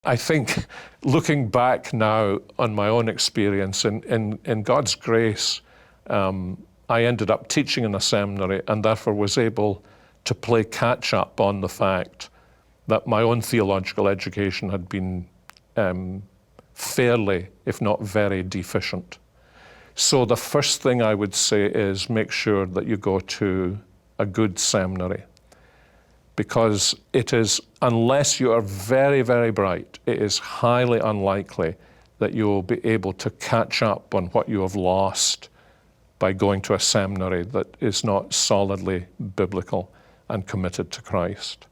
I think looking back now on my own experience, in God's grace, I ended up teaching in a seminary and therefore was able to play catch up on the fact that my own theological education had been fairly, if not very, deficient. So the first thing I would say is make sure that you go to a good seminary, because it is, unless you are very, very bright, it is highly unlikely that you will be able to catch up on what you have lost by going to a seminary that is not solidly biblical and committed to Christ.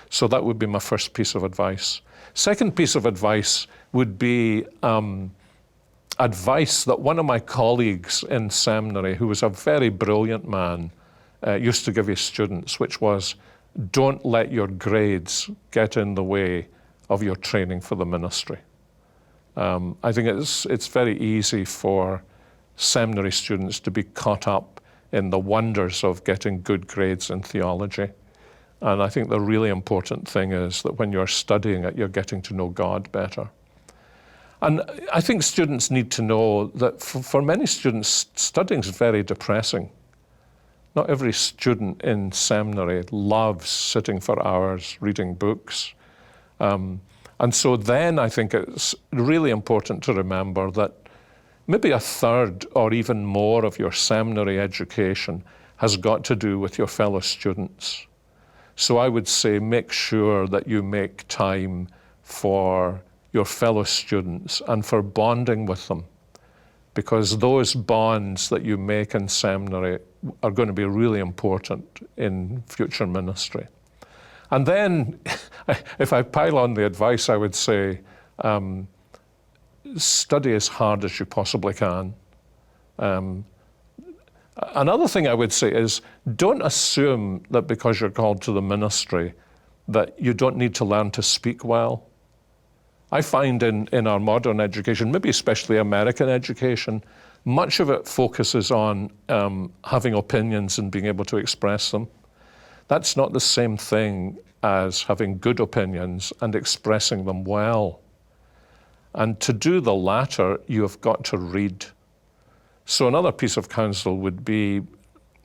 So that would be my first piece of advice. Second piece of advice would be advice that one of my colleagues in seminary, who was a very brilliant man, used to give his students, which was, don't let your grades get in the way of your training for the ministry. I think it's very easy for seminary students to be caught up in the wonders of getting good grades in theology. And I think the really important thing is that when you're studying it, you're getting to know God better. And I think students need to know that for many students, studying is very depressing. Not every student in seminary loves sitting for hours reading books. And so then I think it's really important to remember that maybe a third or even more of your seminary education has got to do with your fellow students. So I would say make sure that you make time for your fellow students and for bonding with them, because those bonds that you make in seminary are going to be really important in future ministry. And then, if I pile on the advice, I would say, study as hard as you possibly can. Another thing I would say is, don't assume that because you're called to the ministry that you don't need to learn to speak well. I find in our modern education, maybe especially American education, much of it focuses on having opinions and being able to express them. That's not the same thing as having good opinions and expressing them well. And to do the latter, you have got to read. So another piece of counsel would be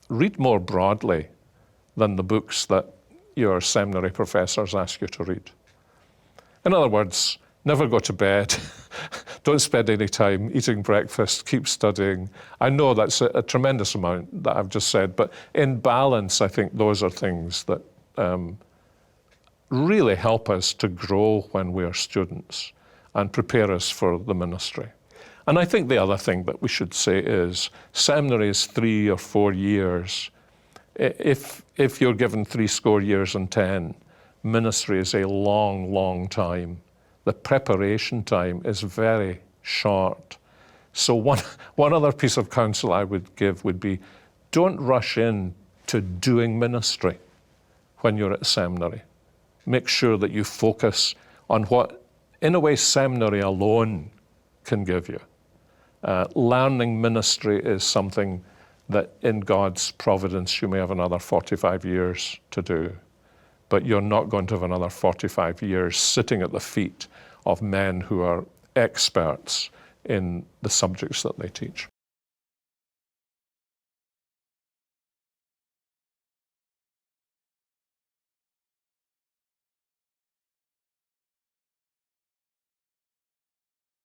read more broadly than the books that your seminary professors ask you to read. In other words, never go to bed. Don't spend any time eating breakfast. Keep studying. I know that's a tremendous amount that I've just said, but in balance, I think those are things that really help us to grow when we're students and prepare us for the ministry. And I think the other thing that we should say is seminary is 3 or 4 years. If you're given 70 years and 10, ministry is a long, long time. The preparation time is very short. So one other piece of counsel I would give would be, don't rush in to doing ministry when you're at seminary. Make sure that you focus on what, in a way, seminary alone can give you. Learning ministry is something that in God's providence you may have another 45 years to do, but you're not going to have another 45 years sitting at the feet of men who are experts in the subjects that they teach.